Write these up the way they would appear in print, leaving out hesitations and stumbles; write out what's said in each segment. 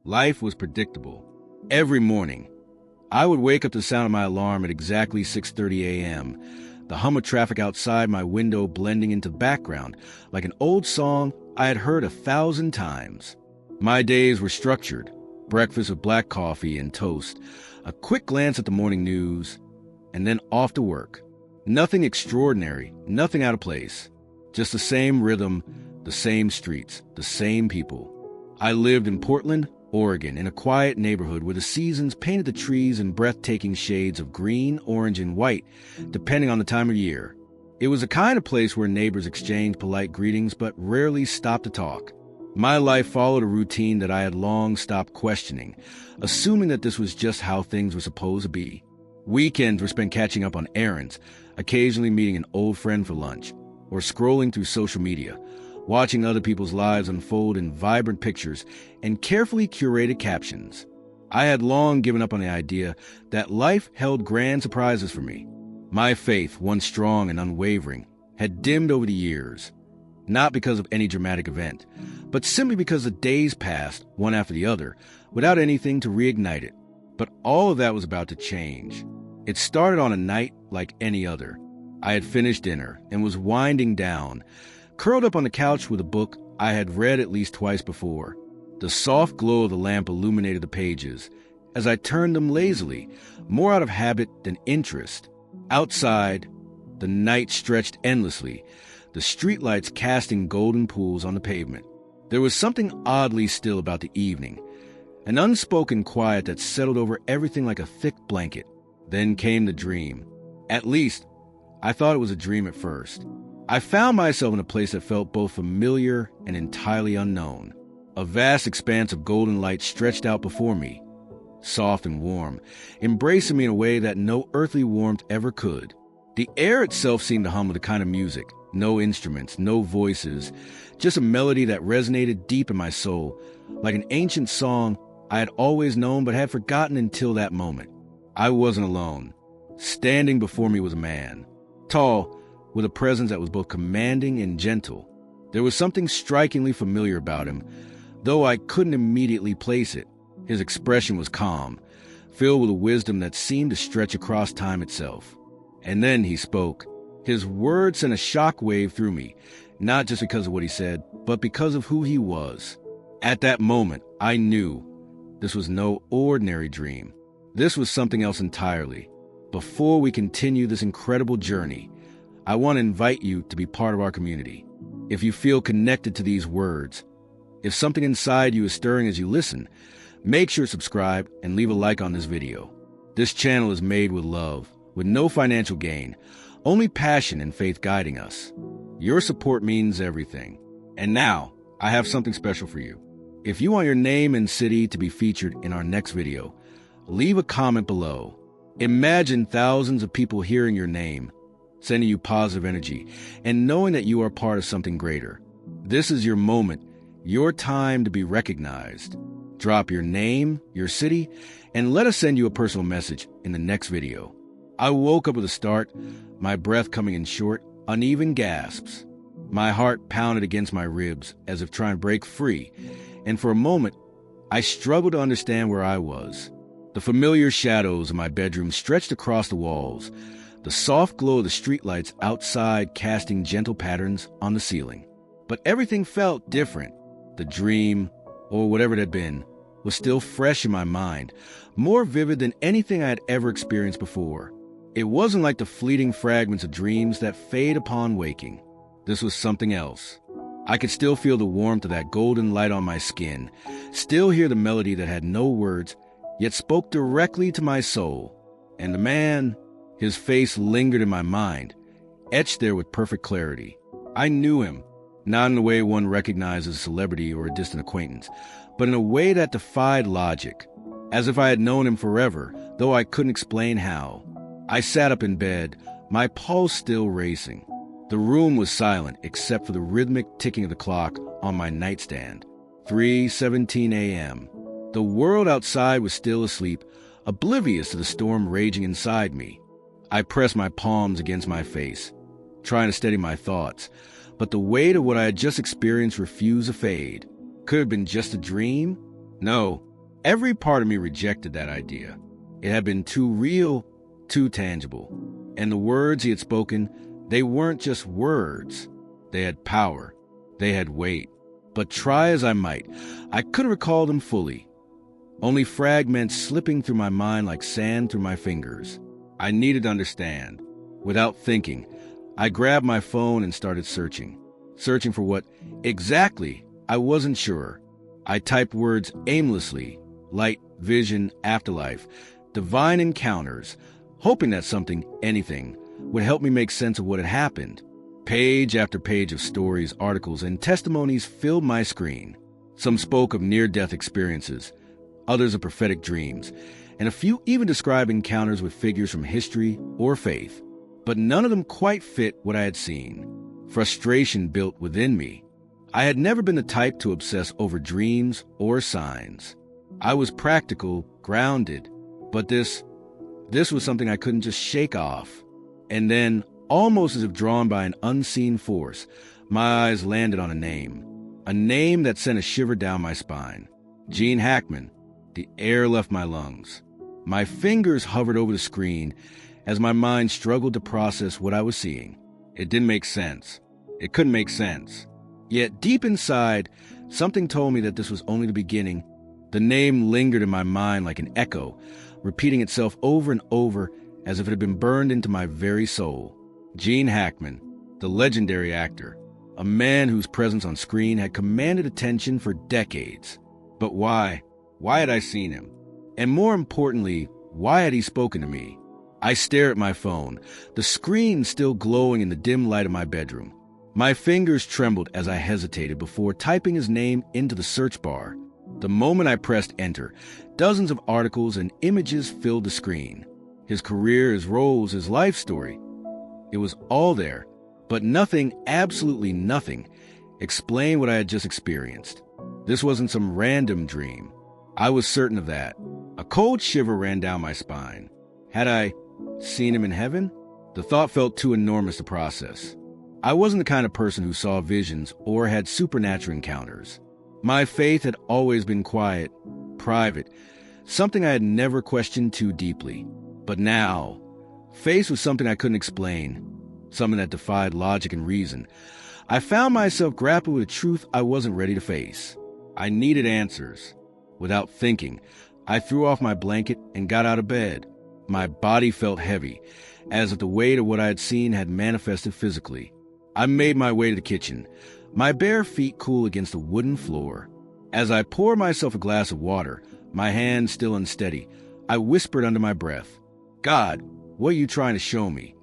Life was predictable. Every morning, I would wake up to the sound of my alarm at exactly 6:30 a.m., the hum of traffic outside my window blending into the background like an old song I had heard 1,000 times. My days were structured: breakfast with black coffee and toast, a quick glance at the morning news, and then off to work. Nothing extraordinary, nothing out of place. Just the same rhythm, the same streets, the same people. I lived in Portland, Oregon, in a quiet neighborhood where the seasons painted the trees in breathtaking shades of green, orange, and white, depending on the time of year. It was a kind of place where neighbors exchanged polite greetings but rarely stopped to talk. My life followed a routine that I had long stopped questioning, assuming that this was just how things were supposed to be. Weekends were spent catching up on errands, occasionally meeting an old friend for lunch, or scrolling through social media, watching other people's lives unfold in vibrant pictures and carefully curated captions. I had long given up on the idea that life held grand surprises for me. My faith, once strong and unwavering, had dimmed over the years, not because of any dramatic event, but simply because the days passed, one after the other, without anything to reignite it. But all of that was about to change. It started on a night like any other. I had finished dinner and was winding down, curled up on the couch with a book I had read at least twice before. The soft glow of the lamp illuminated the pages as I turned them lazily, more out of habit than interest. Outside, the night stretched endlessly, the streetlights casting golden pools on the pavement. There was something oddly still about the evening, an unspoken quiet that settled over everything like a thick blanket. Then came the dream. At least, I thought it was a dream at first. I found myself in a place that felt both familiar and entirely unknown. A vast expanse of golden light stretched out before me, soft and warm, embracing me in a way that no earthly warmth ever could. The air itself seemed to hum with a kind of music, no instruments, no voices, just a melody that resonated deep in my soul, like an ancient song I had always known but had forgotten until that moment. I wasn't alone. Standing before me was a man, tall, with a presence that was both commanding and gentle. There was something strikingly familiar about him, though I couldn't immediately place it. His expression was calm, filled with a wisdom that seemed to stretch across time itself. And then he spoke. His words sent a shock wave through me, not just because of what he said, but because of who he was. At that moment, I knew this was no ordinary dream. This was something else entirely. Before we continue this incredible journey, I want to invite you to be part of our community. If you feel connected to these words, if something inside you is stirring as you listen, make sure to subscribe and leave a like on this video. This channel is made with love, with no financial gain, only passion and faith guiding us. Your support means everything. And now, I have something special for you. If you want your name and city to be featured in our next video, leave a comment below. Imagine thousands of people hearing your name, sending you positive energy, and knowing that you are part of something greater. This is your moment, your time to be recognized. Drop your name, your city, and let us send you a personal message in the next video. I woke up with a start, my breath coming in short, uneven gasps. My heart pounded against my ribs as if trying to break free, and for a moment, I struggled to understand where I was. The familiar shadows of my bedroom stretched across the walls, the soft glow of the streetlights outside casting gentle patterns on the ceiling. But everything felt different. The dream, or whatever it had been, was still fresh in my mind, more vivid than anything I had ever experienced before. It wasn't like the fleeting fragments of dreams that fade upon waking. This was something else. I could still feel the warmth of that golden light on my skin, still hear the melody that had no words, yet spoke directly to my soul. And the man, his face lingered in my mind, etched there with perfect clarity. I knew him, not in the way one recognizes a celebrity or a distant acquaintance, but in a way that defied logic, as if I had known him forever, though I couldn't explain how. I sat up in bed, my pulse still racing. The room was silent except for the rhythmic ticking of the clock on my nightstand. 3:17 a.m. The world outside was still asleep, oblivious to the storm raging inside me. I pressed my palms against my face, trying to steady my thoughts, but the weight of what I had just experienced refused to fade. Could it have been just a dream? No, Every part of me rejected that idea. It had been too real, too tangible. And the words he had spoken, they weren't just words. They had power. They had weight. But try as I might, I couldn't recall them fully. Only fragments slipping through my mind like sand through my fingers. I needed to understand. Without thinking, I grabbed my phone and started searching. Searching for what exactly, I wasn't sure. I typed words aimlessly: light, vision, afterlife, divine encounters, hoping that something, anything, would help me make sense of what had happened. Page after page of stories, articles, and testimonies filled my screen. Some spoke of near-death experiences, others of prophetic dreams, and a few even described encounters with figures from history or faith. But none of them quite fit what I had seen. Frustration built within me. I had never been the type to obsess over dreams or signs. I was practical, grounded, but this was something I couldn't just shake off. And then, almost as if drawn by an unseen force, my eyes landed on a name that sent a shiver down my spine. Gene Hackman. The air left my lungs. My fingers hovered over the screen as my mind struggled to process what I was seeing. It didn't make sense. It couldn't make sense. Yet deep inside, something told me that this was only the beginning. The name lingered in my mind like an echo, repeating itself over and over as if it had been burned into my very soul. Gene Hackman, the legendary actor, a man whose presence on screen had commanded attention for decades. But why? Why had I seen him? And more importantly, why had he spoken to me? I stared at my phone, the screen still glowing in the dim light of my bedroom. My fingers trembled as I hesitated before typing his name into the search bar. The moment I pressed enter, dozens of articles and images filled the screen. His career, his roles, his life story. It was all there, but nothing, absolutely nothing, explained what I had just experienced. This wasn't some random dream. I was certain of that. A cold shiver ran down my spine. Had I seen him in heaven? The thought felt too enormous to process. I wasn't the kind of person who saw visions or had supernatural encounters. My faith had always been quiet, private, something I had never questioned too deeply. But now, faced with something I couldn't explain, something that defied logic and reason, I found myself grappling with a truth I wasn't ready to face. I needed answers. Without thinking, I threw off my blanket and got out of bed. My body felt heavy, as if the weight of what I had seen had manifested physically. I made my way to the kitchen, my bare feet cool against the wooden floor. As I poured myself a glass of water, my hand still unsteady, I whispered under my breath, "God, what are you trying to show me?"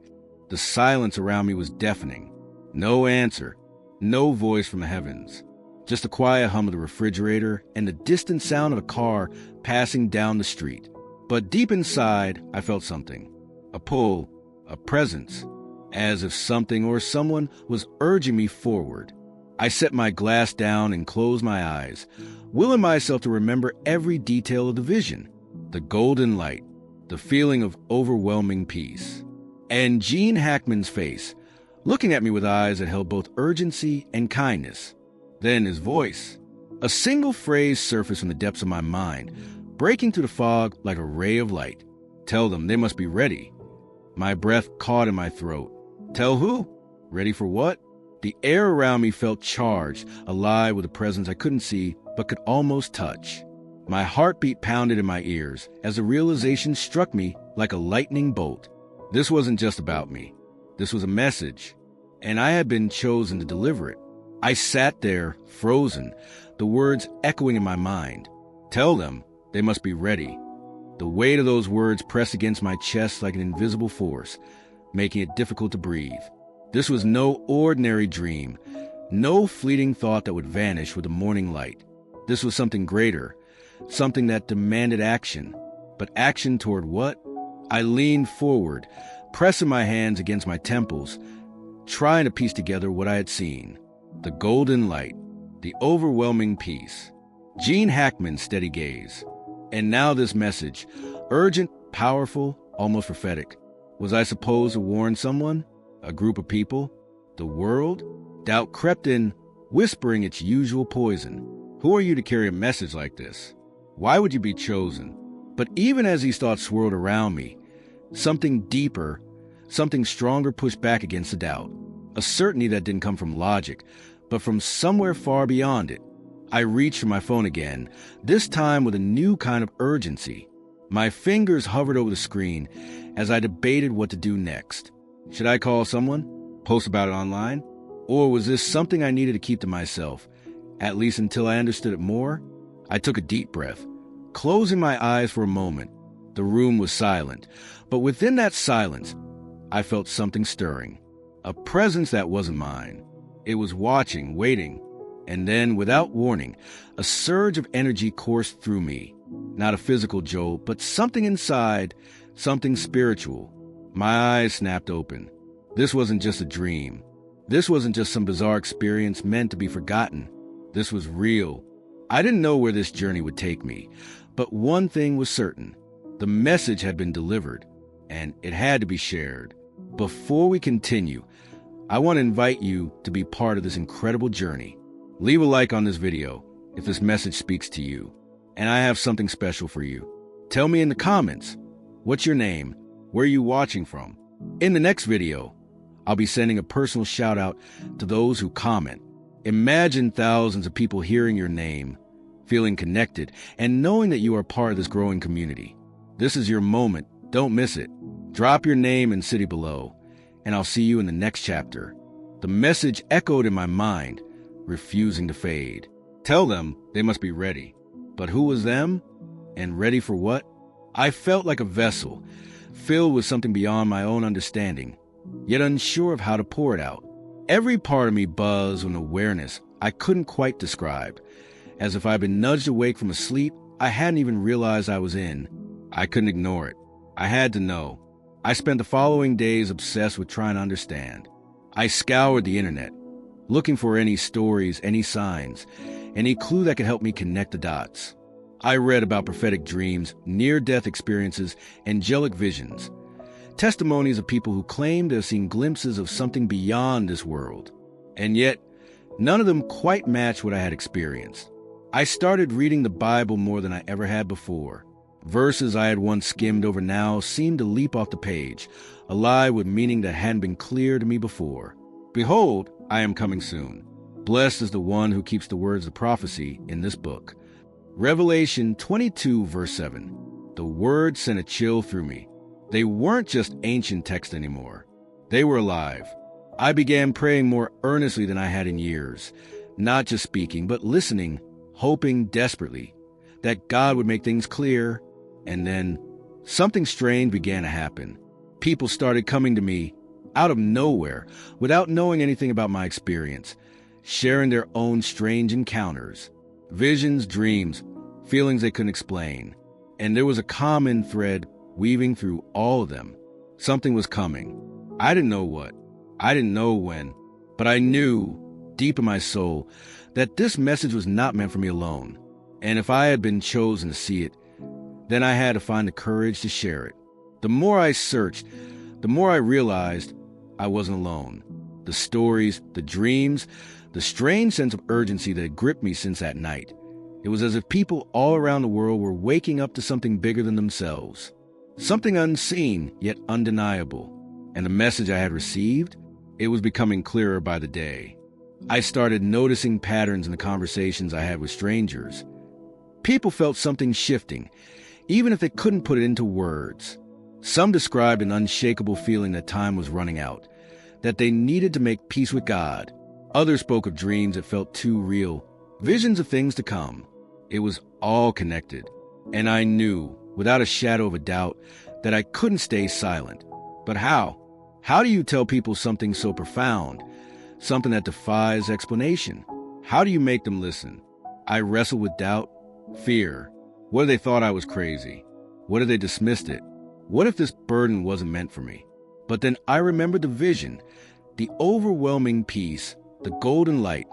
The silence around me was deafening. No answer, no voice from the heavens. Just the quiet hum of the refrigerator and the distant sound of a car passing down the street. But deep inside, I felt something. A pull, a presence, as if something or someone was urging me forward. I set my glass down and closed my eyes, willing myself to remember every detail of the vision. The golden light, the feeling of overwhelming peace. And Gene Hackman's face, looking at me with eyes that held both urgency and kindness. Then his voice. A single phrase surfaced from the depths of my mind, breaking through the fog like a ray of light. "Tell them they must be ready." My breath caught in my throat. Tell who? Ready for what? The air around me felt charged, alive with a presence I couldn't see but could almost touch. My heartbeat pounded in my ears as the realization struck me like a lightning bolt. This wasn't just about me. This was a message, and I had been chosen to deliver it. I sat there, frozen, the words echoing in my mind. Tell them they must be ready. The weight of those words pressed against my chest like an invisible force, making it difficult to breathe. This was no ordinary dream, no fleeting thought that would vanish with the morning light. This was something greater, something that demanded action. But action toward what? I leaned forward, pressing my hands against my temples, trying to piece together what I had seen. The golden light, the overwhelming peace, Gene Hackman's steady gaze. And now this message, urgent, powerful, almost prophetic. Was I supposed to warn someone? A group of people? The world? Doubt crept in, whispering its usual poison. Who are you to carry a message like this? Why would you be chosen? But even as these thoughts swirled around me, something deeper, something stronger pushed back against the doubt. A certainty that didn't come from logic, but from somewhere far beyond it. I reached for my phone again, this time with a new kind of urgency. My fingers hovered over the screen as I debated what to do next. Should I call someone? Post about it online? Or was this something I needed to keep to myself, at least until I understood it more? I took a deep breath, closing my eyes for a moment. The room was silent, but within that silence, I felt something stirring. A presence that wasn't mine. It was watching, waiting, and then, without warning, a surge of energy coursed through me. Not a physical jolt, but something inside, something spiritual. My eyes snapped open. This wasn't just a dream. This wasn't just some bizarre experience meant to be forgotten. This was real. I didn't know where this journey would take me, but one thing was certain. The message had been delivered, and it had to be shared. Before we continue, I want to invite you to be part of this incredible journey. Leave a like on this video if this message speaks to you. And I have something special for you. Tell me in the comments, what's your name? Where are you watching from? In the next video, I'll be sending a personal shout out to those who comment. Imagine thousands of people hearing your name, feeling connected, and knowing that you are part of this growing community. This is your moment. Don't miss it. Drop your name and city below, and I'll see you in the next chapter. The message echoed in my mind, refusing to fade. Tell them they must be ready. But who was them? And ready for what? I felt like a vessel, filled with something beyond my own understanding, yet unsure of how to pour it out. Every part of me buzzed with an awareness I couldn't quite describe, as if I'd been nudged awake from a sleep I hadn't even realized I was in. I couldn't ignore it. I had to know. I spent the following days obsessed with trying to understand. I scoured the internet, looking for any stories, any signs, any clue that could help me connect the dots. I read about prophetic dreams, near-death experiences, angelic visions, testimonies of people who claimed to have seen glimpses of something beyond this world. And yet, none of them quite matched what I had experienced. I started reading the Bible more than I ever had before. Verses I had once skimmed over now seemed to leap off the page, alive with meaning that hadn't been clear to me before. Behold, I am coming soon. Blessed is the one who keeps the words of prophecy in this book. Revelation 22, verse 7. The words sent a chill through me. They weren't just ancient text anymore. They were alive. I began praying more earnestly than I had in years, not just speaking, but listening, hoping desperately that God would make things clear. And then something strange began to happen. People started coming to me out of nowhere, without knowing anything about my experience, sharing their own strange encounters, visions, dreams, feelings they couldn't explain. And there was a common thread weaving through all of them. Something was coming. I didn't know what. I didn't know when. But I knew, deep in my soul, that this message was not meant for me alone. And if I had been chosen to see it, then I had to find the courage to share it. The more I searched, the more I realized I wasn't alone. The stories, the dreams, the strange sense of urgency that had gripped me since that night. It was as if people all around the world were waking up to something bigger than themselves. Something unseen, yet undeniable. And the message I had received, it was becoming clearer by the day. I started noticing patterns in the conversations I had with strangers. People felt something shifting, even if they couldn't put it into words. Some described an unshakable feeling that time was running out, that they needed to make peace with God. Others spoke of dreams that felt too real, visions of things to come. It was all connected, and I knew, without a shadow of a doubt, that I couldn't stay silent. But how? How do you tell people something so profound, something that defies explanation? How do you make them listen? I wrestled with doubt, fear. What if they thought I was crazy? What if they dismissed it? What if this burden wasn't meant for me? But then I remembered the vision, the overwhelming peace, the golden light,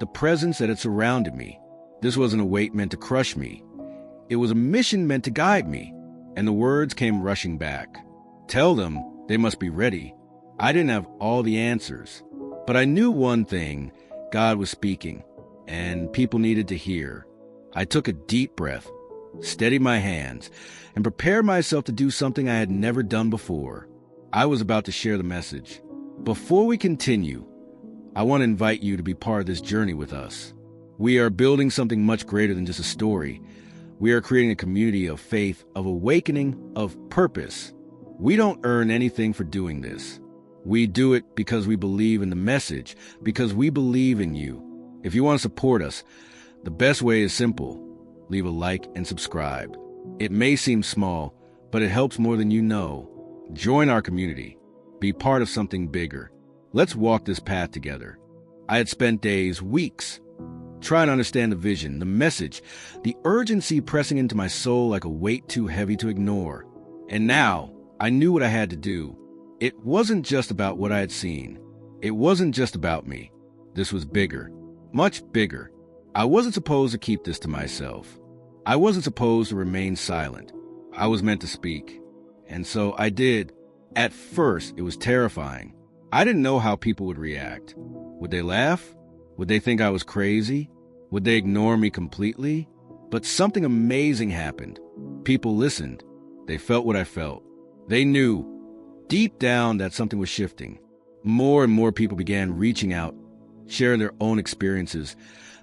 the presence that had surrounded me. This wasn't a weight meant to crush me. It was a mission meant to guide me. And the words came rushing back. Tell them they must be ready. I didn't have all the answers, but I knew one thing: God was speaking, and people needed to hear. I took a deep breath, steadied my hands, and prepared myself to do something I had never done before. I was about to share the message. Before we continue, I want to invite you to be part of this journey with us. We are building something much greater than just a story. We are creating a community of faith, of awakening, of purpose. We don't earn anything for doing this. We do it because we believe in the message, because we believe in you. If you want to support us, the best way is simple. Leave a like and subscribe. It may seem small, but it helps more than you know. Join our community. Be part of something bigger. Let's walk this path together. I had spent days, weeks, trying to understand the vision, the message, the urgency pressing into my soul like a weight too heavy to ignore. And now, I knew what I had to do. It wasn't just about what I had seen. It wasn't just about me. This was bigger, much bigger. I wasn't supposed to keep this to myself. I wasn't supposed to remain silent. I was meant to speak. And so I did. At first, it was terrifying. I didn't know how people would react. Would they laugh? Would they think I was crazy? Would they ignore me completely? But something amazing happened. People listened. They felt what I felt. They knew, deep down, that something was shifting. More and more people began reaching out, sharing their own experiences,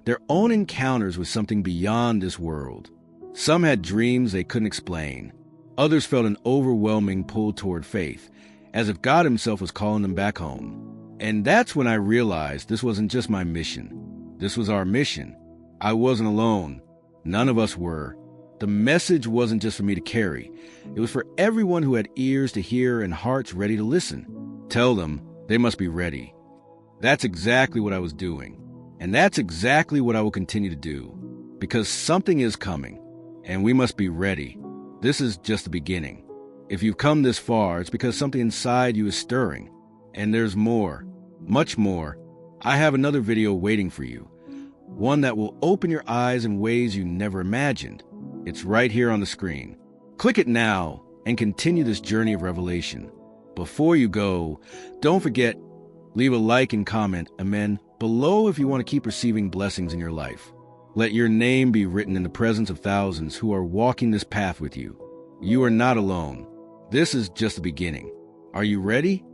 their own encounters with something beyond this world. Some had dreams they couldn't explain. Others felt an overwhelming pull toward faith, as if God himself was calling them back home. And that's when I realized this wasn't just my mission. This was our mission. I wasn't alone. None of us were. The message wasn't just for me to carry. It was for everyone who had ears to hear and hearts ready to listen. Tell them they must be ready. That's exactly what I was doing. And that's exactly what I will continue to do. Because something is coming, and we must be ready. This is just the beginning. If you've come this far, it's because something inside you is stirring. And there's more, much more. I have another video waiting for you. One that will open your eyes in ways you never imagined. It's right here on the screen. Click it now and continue this journey of revelation. Before you go, don't forget, leave a like and comment, amen, below if you want to keep receiving blessings in your life. Let your name be written in the presence of thousands who are walking this path with you. You are not alone. This is just the beginning. Are you ready?